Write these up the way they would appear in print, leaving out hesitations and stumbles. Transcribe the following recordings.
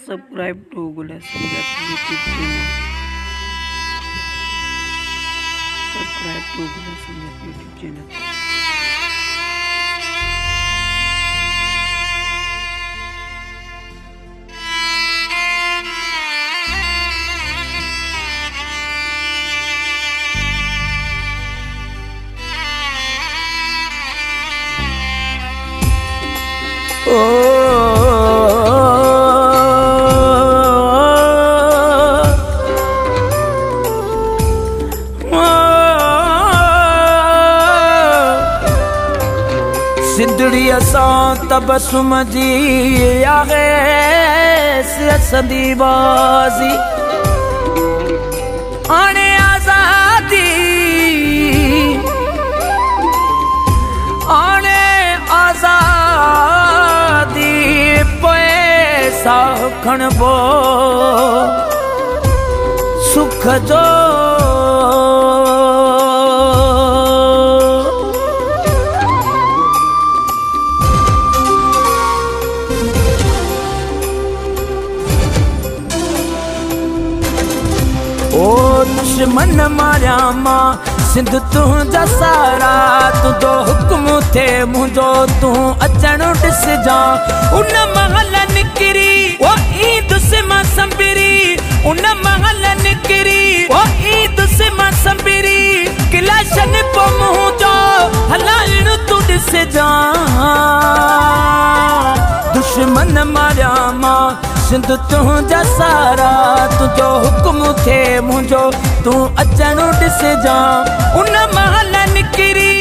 Subscribe to Gula Sangat YouTube channel. Subscribe to Gula Sangat YouTube channel. Sindhri असां तबसुम जी आहे सदी बाज़ी आणे आज़ादी आणे आज़ादी पैसा खणबो सुख जो दुश्मन मारिया मां सिंध तुंहिंजा सारा तुंहिंजो हुक्म थे मुंहिंजो तूं अचण ॾिसजां उन महल निकिरी ओ ईद से मां संबिरी उन महल निकिरी ओ ईद से मां संबिरी किलाशन पो मुंहिंजो हलाइण तूं ॾिसजां दुश्मन मारिया मां सिंध तुंहिंजा सारा तुंहिंजो हुक्म थे मुंहिंजो तूं अचण ॾिसजां उन महल निकिरी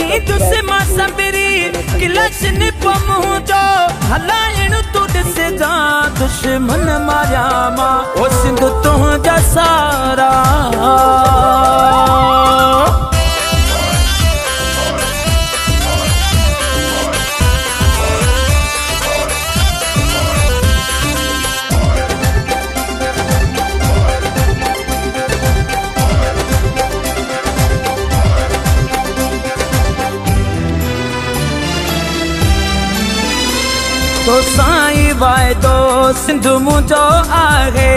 ईद से मां संबिरी किलाशन पो मुंहिंजो हलाइण तूं ॾिसजां दुश्मन मारिया मां ओ सिंध तुंहिंजा सारा तो साईं वाइदो सिंध मुंहिंजो आहे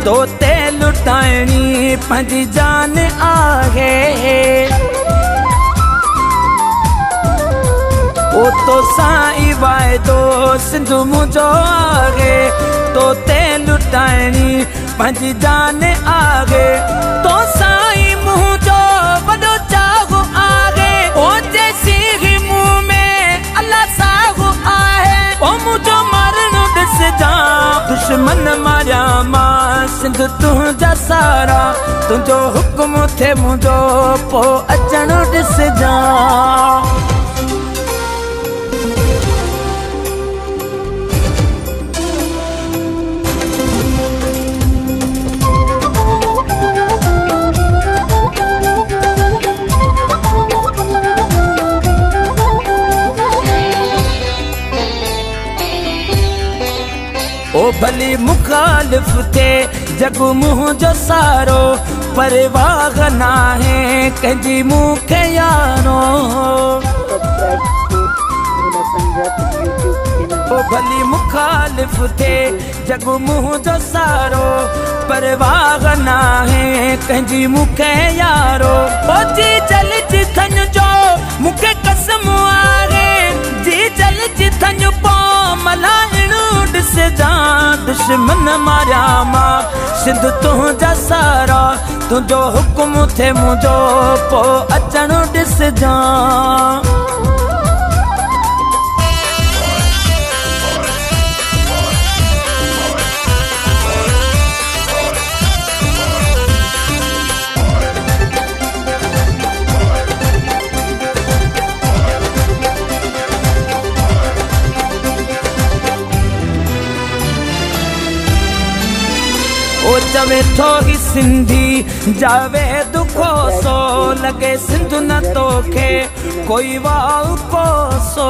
तो ते लुटाइणी पंहिंजी जान आहे ओ तो साईं वाइदो सिंध मुंहिंजो आहे तो ते लुटाइणी पंहिंजी जान आहे तो साईं मुंहिंजो वॾो चाहु आहे ओ जैसी ही मुंह में अल्लाह साहु आहे ओ मुझो मारण ॾिसजां दुश्मन मारिया मां सिंध तुंहिंजा सारा तुंहिंजो हुक्म थे मुंहिंजो पो अचण ॾिसजां ओ भली मुखालिफ थे जग मुंहिंजो सारो परवाह नाहे कंहिंजी मूंखे यारो ओ भली मुखालिफ थे जग मुंहिंजो सारो परवाह नाहे कंहिंजी मूंखे यारो ओ जी जल जिथन जो मूंखे कसम आहे जी जल जिथन पो मलाइण ॾिसजां दुश्मन मारिया मां सिंध तुंहिंजा सारा तुंहिंजो हुक्म थे मुंहिंजो पो अचण ॾिसजां ओ चवे थो ही सिंधी जावे दुखो सो लगे सिंध न तोखे कोई वाउ कोसो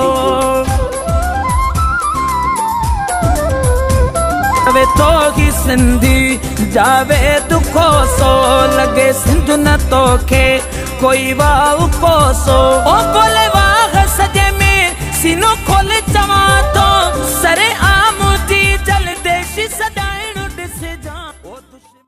चवे थो ही सिंधी जावे दुखो सो लगे सिंध न तोखे कोई वाउ कोसो ओ बोले वाह सजे में सीनो खोले चवां तो सरे आम जी जल देश से जान ओ दुश्मन